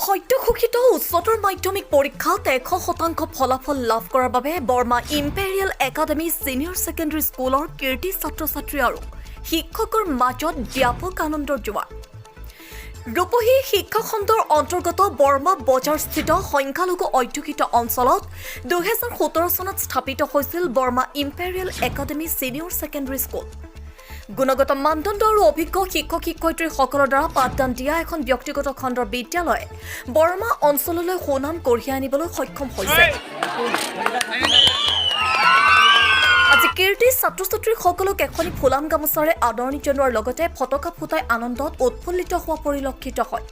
সদ্যঘোষিত উচ্চতৰ মাধ্যমিক পৰীক্ষাত 100% ফলাফল লাভ কৰাৰ বাবে Barma imperial academy senior secondary স্কুলৰ কীৰ্তি ছাত্ৰ-ছাত্ৰী আৰু শিক্ষকৰ মাজত ব্যাপক আনন্দৰ জোৱাৰ। ৰূপহী শিক্ষা খণ্ডৰ অন্তৰ্গত বৰ্মা বজাৰস্থিত সংখ্যালঘু অধ্যুষিত অঞ্চলত 2017 চনত স্থাপিত হৈছিল Barma imperial academy senior secondary school. গুণগত মানদণ্ড আৰু অভিজ্ঞ শিক্ষক-শিক্ষয়িত্ৰীসকলৰ দ্বাৰা পাঠদান দিয়া এখন ব্যক্তিগত খণ্ডৰ বিদ্যালয়ে বৰ্মা অঞ্চললৈ সুনাম কঢ়িয়াই আনিবলৈ সক্ষম হৈছে। আজি কীৰ্তি ছাত্ৰ-ছাত্ৰীসকলক এখনি ফুলাম গামোচাৰে আদৰণি জনোৱাৰ লগতে ফটকা ফুটাই আনন্দত উৎফুল্লিত হোৱা পৰিলক্ষিত হয়।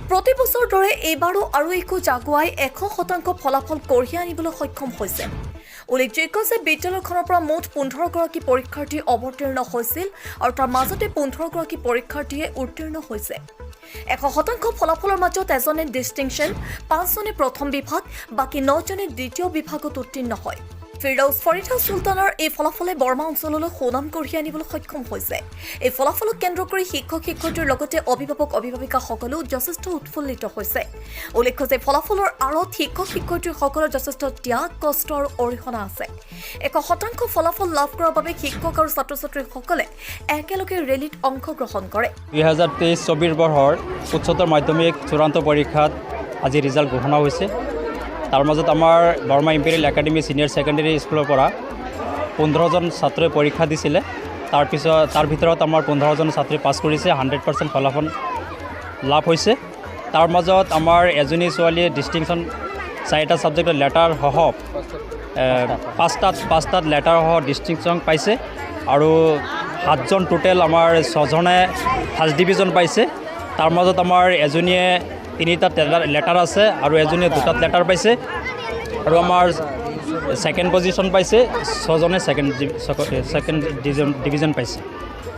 প্ৰতি বছৰ দৰে এইবাৰো আৰু একো জাগুৱাই 100% ফলাফল কঢ়িয়াই আনিবলৈ সক্ষম হৈছে। উল্লেখযোগ্য যে বিদ্যালয়খনৰ পৰা মুঠ 15গৰাকী পৰীক্ষাৰ্থী অৱতীৰ্ণ হৈছিল আৰু তাৰ মাজতে 15গৰাকী পৰীক্ষাৰ্থীয়ে উত্তীৰ্ণ হৈছে। 100% ফলাফলৰ মাজত এজনে ডিষ্টিংশ্যন, 5জনে প্ৰথম বিভাগ, বাকী 9জনে দ্বিতীয় বিভাগত উত্তীৰ্ণ হয়। ফিৰদৌছ ফৰিদা চুলতানৰ এই ফলাফলে বৰ্মা অঞ্চললৈ সুনাম কঢ়িয়াই আনিবলৈ সক্ষম হৈছে। এই ফলাফলক কেন্দ্ৰ কৰি শিক্ষক-শিক্ষয়িত্ৰীৰ লগতে অভিভাৱক-অভিভাৱিকাসকলেও যথেষ্ট উৎফুল্লিত হৈছে। উল্লেখ্য যে ফলাফলৰ আঁৰত শিক্ষক-শিক্ষয়িত্ৰীসকলৰ যথেষ্ট ত্যাগ, কষ্ট আৰু অৰিহণা আছে। 100% ফলাফল লাভ কৰাৰ বাবে শিক্ষক আৰু ছাত্ৰ-ছাত্ৰীসকলে একেলগে ৰেলীত অংশগ্ৰহণ কৰে। 2023-24 বৰ্ষৰ উচ্চতৰ মাধ্যমিক চূড়ান্ত পৰীক্ষাত আজি ৰিজাল্ট ঘোষণা হৈছে। তাৰ মাজত আমাৰ Barma imperial academy senior secondary স্কুলৰ পৰা 15জন ছাত্ৰই পৰীক্ষা দিছিলে। তাৰ ভিতৰত আমাৰ 15জন ছাত্ৰী পাছ কৰিছে, 100% ফলাফল লাভ হৈছে। তাৰ মাজত আমাৰ এজনী ছোৱালীয়ে ডিষ্টিংশ্যন 4টা ছাবজেক্টত লেটাৰ সহ 5টাত লেটাৰ সহ ডিষ্টিংশ্যন পাইছে আৰু 7জন টোটেল আমাৰ 6জনে ফাৰ্ষ্ট ডিভিজন পাইছে। তাৰ মাজত আমাৰ এজনীয়ে 3টাত লেটাৰ আছে আৰু এজনীয়ে 2টাত লেটাৰ পাইছে আৰু আমাৰ ছেকেণ্ড পজিশ্যন পাইছে 6জনে ছেকেণ্ড ডিভিজন পাইছে।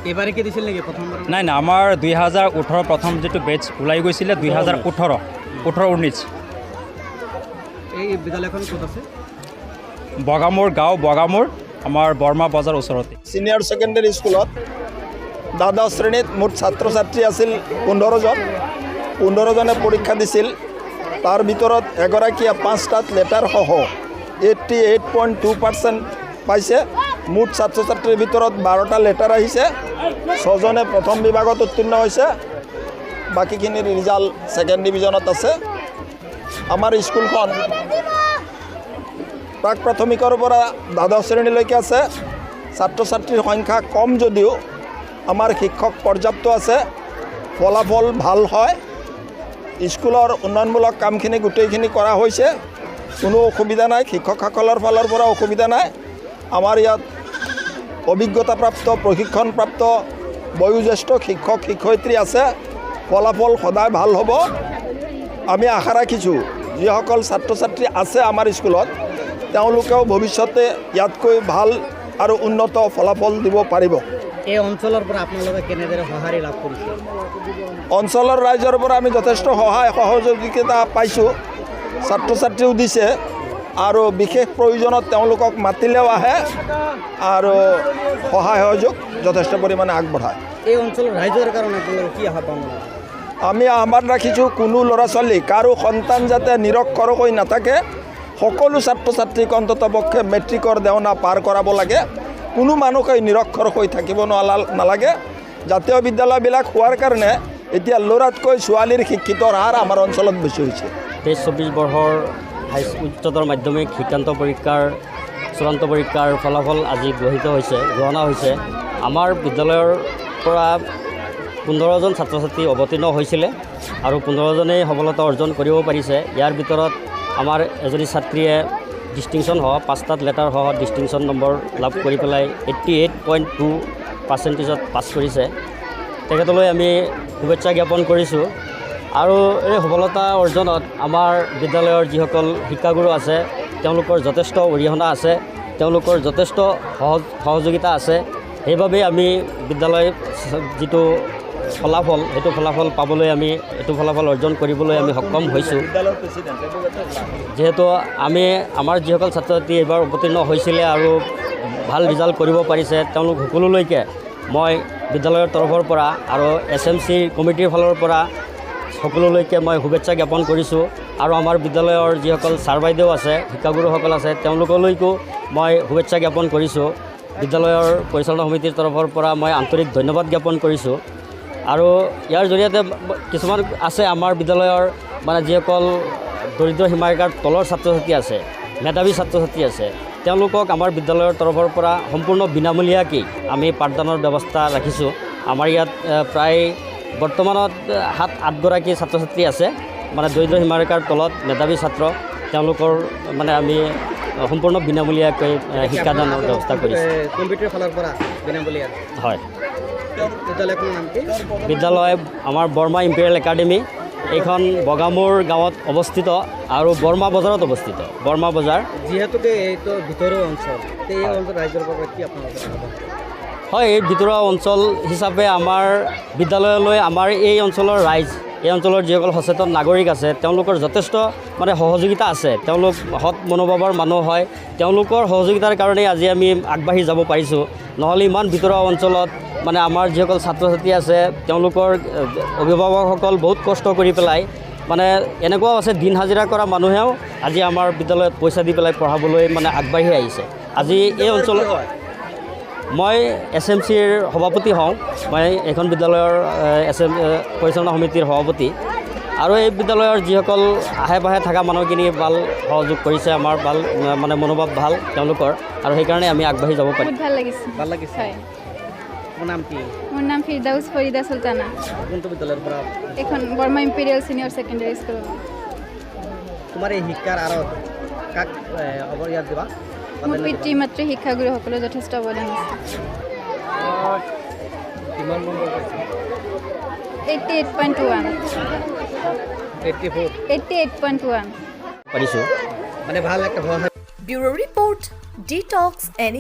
এইবাৰে কি দিছিল নেকি প্ৰথমবাৰ? নাই, আমাৰ 2018 প্ৰথম যিটো বেটছ ওলাই গৈছিলে 2018-19। এই বিদ্যালয়খন ক'ত আছে? বগামুৰ গাঁও, বগামুৰ আমাৰ বৰ্মা বজাৰ ওচৰতে। ছিনিয়ৰ ছেকেণ্ডেৰী স্কুলত দ্বাদশ শ্ৰেণীত মুঠ ছাত্ৰ ছাত্ৰী আছিল 15জন। 15জনে পৰীক্ষা দিছিল। তাৰ ভিতৰত এগৰাকীয়ে 5টাত লেটাৰ সহ 88.2% পাইছে। মুঠ ছাত্ৰ ছাত্ৰীৰ ভিতৰত 12টা লেটাৰ আহিছে, 6জনে প্ৰথম বিভাগত উত্তীৰ্ণ হৈছে, বাকীখিনিৰ ৰিজাল্ট ছেকেণ্ড ডিভিজনত আছে। আমাৰ স্কুলখন প্ৰাক প্ৰাথমিকৰ পৰা দ্বাদশ শ্ৰেণীলৈকে আছে। ছাত্ৰ ছাত্ৰীৰ সংখ্যা কম যদিও আমাৰ শিক্ষক পৰ্যাপ্ত আছে, ফলাফল ভাল হয়। স্কুলৰ উন্নয়নমূলক কামখিনি গোটেইখিনি কৰা হৈছে, কোনো অসুবিধা নাই। শিক্ষকসকলৰ ফালৰ পৰা অসুবিধা নাই। আমাৰ ইয়াত অভিজ্ঞতাপ্ৰাপ্ত, প্ৰশিক্ষণপ্ৰাপ্ত বয়োজ্যেষ্ঠ শিক্ষক শিক্ষয়িত্ৰী আছে। ফলাফল সদায় ভাল হ'ব। আমি আশা ৰাখিছোঁ যিসকল ছাত্ৰ ছাত্ৰী আছে আমাৰ স্কুলত তেওঁলোকেও ভৱিষ্যতে ইয়াতকৈ ভাল আৰু উন্নত ফলাফল দিব পাৰিব। এই অঞ্চলৰ পৰা আপোনালোকে কেনেদৰে সঁহাৰি লাভ কৰিছে? অঞ্চলৰ ৰাইজৰ পৰা আমি যথেষ্ট সহায় সহযোগিতা পাইছোঁ। ছাত্ৰ ছাত্ৰীও দিছে আৰু বিশেষ প্ৰয়োজনত তেওঁলোকক মাতিলেও আহে আৰু সহায় সহযোগ যথেষ্ট পৰিমাণে আগবঢ়ায়। এই অঞ্চলৰ ৰাইজৰ কাৰণে আপোনালোকে কি আহ্বান? আমি আহ্বান ৰাখিছোঁ কোনো ল'ৰা ছোৱালী, কাৰো সন্তান যাতে নিৰক্ষৰ হৈ নাথাকে। সকলো ছাত্ৰ ছাত্ৰীক অন্ততঃপক্ষে মেট্ৰিকৰ দেওনা পাৰ কৰাব লাগে। কোনো মানুহে নিৰক্ষৰ হৈ থাকিব নালাগে। জাতীয় বিদ্যালয়বিলাক হোৱাৰ কাৰণে এতিয়া ল'ৰাতকৈ ছোৱালীৰ শিক্ষিতৰ হাৰ আমাৰ অঞ্চলত বেছি হৈছে। 23-24 বৰ্ষৰ উচ্চতৰ মাধ্যমিক শিক্ষান্ত পৰীক্ষাৰ চূড়ান্ত পৰীক্ষাৰ ফলাফল আজি ঘোষণা হৈছে। আমাৰ বিদ্যালয়ৰ পৰা 15জন ছাত্ৰ ছাত্ৰী অৱতীৰ্ণ হৈছিলে আৰু 15জনেই সফলতা অৰ্জন কৰিব পাৰিছে। ইয়াৰ ভিতৰত আমাৰ এজনী ছাত্ৰীয়ে ডিষ্টিংশ্যন সহ 5টাত লেটাৰ সহ ডিষ্টিংশ্যন নম্বৰ লাভ কৰি পেলাই 88.2% পাছ কৰিছে। তেখেতলৈ আমি শুভেচ্ছা জ্ঞাপন কৰিছোঁ। আৰু এই সফলতা অৰ্জনত আমাৰ বিদ্যালয়ৰ যিসকল শিক্ষাগুৰু আছে তেওঁলোকৰ যথেষ্ট অৰিহণা আছে, তেওঁলোকৰ যথেষ্ট সহযোগিতা আছে। সেইবাবে আমি বিদ্যালয় যিটো ফলাফল, সেইটো ফলাফল পাবলৈ এইটো ফলাফল অৰ্জন কৰিবলৈ আমি সক্ষম হৈছোঁ। যিহেতু আমাৰ যিসকল ছাত্ৰ ছাত্ৰী এইবাৰ অৱতীৰ্ণ হৈছিলে আৰু ভাল ৰিজাল্ট কৰিব পাৰিছে, তেওঁলোক সকলোলৈকে মই বিদ্যালয়ৰ তৰফৰ পৰা আৰু SMC কমিটিৰ ফালৰ পৰা সকলোলৈকে মই শুভেচ্ছা জ্ঞাপন কৰিছোঁ আৰু আমাৰ বিদ্যালয়ৰ যিসকল ছাৰ বাইদেউ আছে শিক্ষাগুৰুসকল আছে তেওঁলোকলৈকো মই শুভেচ্ছা জ্ঞাপন কৰিছোঁ বিদ্যালয়ৰ পৰিচালনা সমিতিৰ তৰফৰ পৰা মই আন্তৰিক ধন্যবাদ জ্ঞাপন কৰিছোঁ আৰু ইয়াৰ জৰিয়তে কিছুমান আছে আমাৰ বিদ্যালয়ৰ মানে যিসকল দৰিদ্ৰ সীমাৰেখাৰ তলৰ ছাত্ৰ ছাত্ৰী আছে মেধাৱী ছাত্ৰ ছাত্ৰী আছে তেওঁলোকক আমাৰ বিদ্যালয়ৰ তৰফৰ পৰা সম্পূৰ্ণ বিনামূলীয়াকৈ আমি পাঠদানৰ ব্যৱস্থা ৰাখিছোঁ আমাৰ ইয়াত প্ৰায় বৰ্তমানত 7-8 গৰাকী ছাত্ৰ ছাত্ৰী আছে মানে দৰিদ্ৰ সীমাৰেখাৰ তলত মেধাৱী ছাত্ৰ তেওঁলোকৰ মানে আমি সম্পূৰ্ণ বিনামূলীয়াকৈ শিক্ষাদানৰ ব্যৱস্থা কৰিছোঁ কম্পিউটাৰ ফালৰ পৰা বিনামূলীয়া হয় বিদ্যালয়খনৰ নাম কি বিদ্যালয় আমাৰ বৰ্মা ইম্পেৰিয়েল একাডেমি এইখন বগামুৰ গাঁৱত অৱস্থিত আৰু বৰ্মা বজাৰত অৱস্থিত বৰ্মা বজাৰ যিহেতুকে এইটো ভিতৰুৱা অঞ্চল এই অঞ্চল ৰাইজৰ পৰা কি আপোনালোকে হয় এই ভিতৰুৱা অঞ্চল হিচাপে আমাৰ বিদ্যালয়লৈ আমাৰ এই অঞ্চলৰ ৰাইজ এই অঞ্চলৰ যিসকল সচেতন নাগৰিক আছে তেওঁলোকৰ যথেষ্ট মানে সহযোগিতা আছে তেওঁলোক সৎ মনোভাৱৰ মানুহ হয় তেওঁলোকৰ সহযোগিতাৰ কাৰণেই আজি আমি আগবাঢ়ি যাব পাৰিছোঁ নহ'লে ইমান ভিতৰুৱা অঞ্চলত মানে আমাৰ যিসকল ছাত্ৰ ছাত্ৰী আছে তেওঁলোকৰ অভিভাৱকসকল বহুত কষ্ট কৰি পেলাই মানে এনেকুৱাও আছে দিন হাজিৰা কৰা মানুহেও আজি আমাৰ বিদ্যালয়ত পইচা দি পেলাই পঢ়াবলৈ মানে আগবাঢ়ি আহিছে আজি এই অঞ্চলত মই SMCৰ সভাপতি হওঁ মই এখন বিদ্যালয়ৰ পৰিচালনা সমিতিৰ সভাপতি আৰু এই বিদ্যালয়ৰ যিসকল আহে পাহে থকা মানুহখিনি ভাল সহযোগ কৰিছে আমাৰ ভাল মানে মনোভাৱ ভাল তেওঁলোকৰ আৰু সেইকাৰণে আমি আগবাঢ়ি যাব পাৰিম বহুত ভাল লাগিছে ভাল লাগিছে হয় মোৰ নাম কি মোৰ নাম ফিৰদাউছ ফৰিদা চুলতানা কোনটো বিদ্যালয়ৰ পৰা এখন Barma imperial senior secondary school তোমাৰ এই শিক্ষাৰ আঁৰত কাক খবৰ ইয়াত দিবা মোৰ পিতৃ মাতৃ শিক্ষাগুৰুসকলৰ যথেষ্ট অৱদান আছে কিমান নম্বৰ পাইছে 88.1 84 88.1 পাৰিছোঁ মানে ভাল একটা সহায় Bureau Report, Detox, any